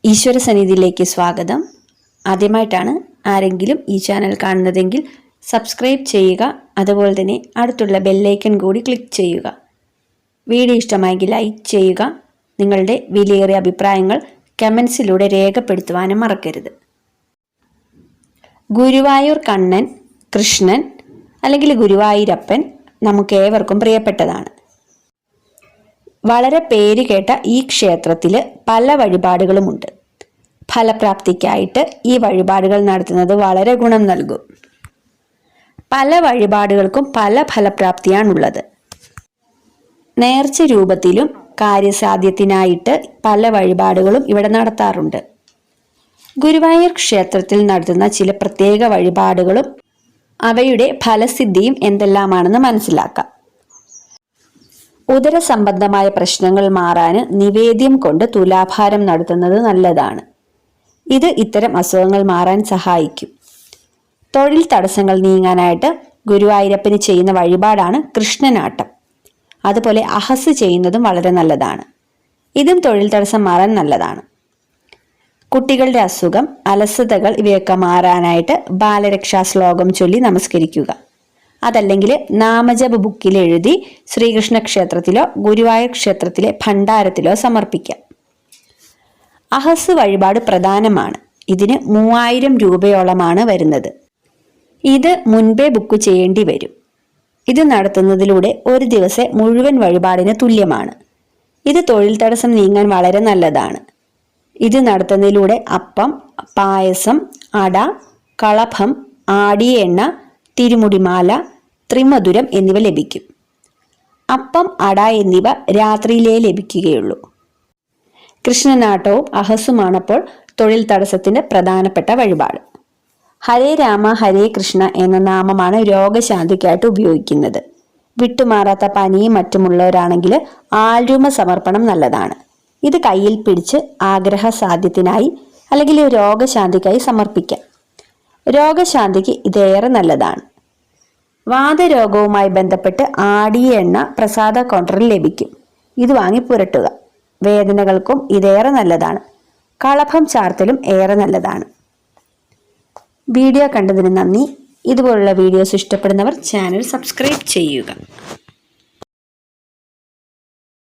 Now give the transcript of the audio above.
ഈശ്വര സന്നിധിയിലേക്ക് സ്വാഗതം. ആദ്യമായിട്ടാണ് ആരെങ്കിലും ഈ ചാനൽ കാണുന്നതെങ്കിൽ സബ്സ്ക്രൈബ് ചെയ്യുക. അതുപോലെ തന്നെ അടുത്തുള്ള ബെല്ലൈക്കൺ കൂടി ക്ലിക്ക് ചെയ്യുക. വീഡിയോ ഇഷ്ടമായെങ്കിൽ ലൈക്ക് ചെയ്യുക. നിങ്ങളുടെ വിലയേറിയ അഭിപ്രായങ്ങൾ കമൻസിലൂടെ രേഖപ്പെടുത്തുവാനും മറക്കരുത്. ഗുരുവായൂർ കണ്ണൻ, കൃഷ്ണൻ അല്ലെങ്കിൽ ഗുരുവായൂരപ്പൻ നമുക്കേവർക്കും പ്രിയപ്പെട്ടതാണ്. വളരെ പേര് കേട്ട ഈ ക്ഷേത്രത്തിൽ പല വഴിപാടുകളുമുണ്ട്. ഫലപ്രാപ്തിക്കായിട്ട് ഈ വഴിപാടുകൾ നടത്തുന്നത് വളരെ ഗുണം നൽകും. പല വഴിപാടുകൾക്കും പല ഫലപ്രാപ്തിയാണുള്ളത്. നേർച്ച രൂപത്തിലും കാര്യസാധ്യത്തിനായിട്ട് പല വഴിപാടുകളും ഇവിടെ നടത്താറുണ്ട്. ഗുരുവായൂർ ക്ഷേത്രത്തിൽ നടത്തുന്ന ചില പ്രത്യേക വഴിപാടുകളും അവയുടെ ഫലസിദ്ധിയും എന്തെല്ലാമാണെന്ന് മനസ്സിലാക്കാം. ഉദരസംബന്ധമായ പ്രശ്നങ്ങൾ മാറാൻ നിവേദ്യം കൊണ്ട് തുലാഭാരം നടത്തുന്നത് നല്ലതാണ്. ഇത് ഇത്തരം അസുഖങ്ങൾ മാറാൻ സഹായിക്കും. തൊഴിൽ തടസ്സങ്ങൾ നീങ്ങാനായിട്ട് ഗുരുവായൂരപ്പന് ചെയ്യുന്ന വഴിപാടാണ് കൃഷ്ണനാട്ടം. അതുപോലെ അഹസ് ചെയ്യുന്നതും വളരെ നല്ലതാണ്. ഇതും തൊഴിൽ തടസ്സം മാറാൻ നല്ലതാണ്. കുട്ടികളുടെ അസുഖം, അലസതകൾ ഇവയൊക്കെ മാറാനായിട്ട് ബാലരക്ഷാ ശ്ലോകം ചൊല്ലി നമസ്കരിക്കുക. അതല്ലെങ്കിൽ നാമജപ ബുക്കിൽ എഴുതി ശ്രീകൃഷ്ണ ക്ഷേത്രത്തിലോ ഗുരുവായൂർ ക്ഷേത്രത്തിലെ ഭണ്ഡാരത്തിലോ സമർപ്പിക്കാം. അഹസ് വഴിപാട് പ്രധാനമാണ്. ഇതിന് 3000 രൂപയോളമാണ് വരുന്നത്. ഇത് മുൻപേ ബുക്ക് ചെയ്യേണ്ടി വരും. ഇത് നടത്തുന്നതിലൂടെ ഒരു ദിവസം മുഴുവൻ വഴിപാടിന് തുല്യമാണ്. ഇത് തൊഴിൽ തടസ്സം നീങ്ങാൻ വളരെ നല്ലതാണ്. ഇത് നടത്തുന്നതിലൂടെ അപ്പം, പായസം, അട, കളഭം, ആടിയ എണ്ണ, തിരുമുടിമാല, ത്രിമധുരം എന്നിവ ലഭിക്കും. അപ്പം, അട എന്നിവ രാത്രിയിലേ ലഭിക്കുകയുള്ളൂ. കൃഷ്ണനാട്ടവും അഹസുമാണപ്പോൾ തൊഴിൽ തടസ്സത്തിന്റെ പ്രധാനപ്പെട്ട വഴിപാട്. ഹരേ രാമ ഹരേ കൃഷ്ണ എന്ന നാമമാണ് രോഗശാന്തിക്കായിട്ട് ഉപയോഗിക്കുന്നത്. വിട്ടുമാറാത്ത പനിയും മറ്റുമുള്ളവരാണെങ്കിൽ ആൽരൂമ സമർപ്പണം നല്ലതാണ്. ഇത് കയ്യിൽ പിടിച്ച് ആഗ്രഹ സാധ്യത്തിനായി അല്ലെങ്കിൽ രോഗശാന്തിക്കായി സമർപ്പിക്കാം. രോഗശാന്തിക്ക് ഇതേറെ നല്ലതാണ്. വാതരോഗവുമായി ബന്ധപ്പെട്ട് ആടിയ എണ്ണ പ്രസാദ കൗണ്ടറിൽ ലഭിക്കും. ഇത് വാങ്ങി പുരട്ടുക. വേദനകൾക്കും ഇതേറെ നല്ലതാണ്. കളഭം ചാർത്തലും ഏറെ നല്ലതാണ്. വീഡിയോ കണ്ടതിന് നന്ദി. ഇതുപോലുള്ള വീഡിയോസ് ഇഷ്ടപ്പെടുന്നവർ ചാനൽ സബ്സ്ക്രൈബ് ചെയ്യുക.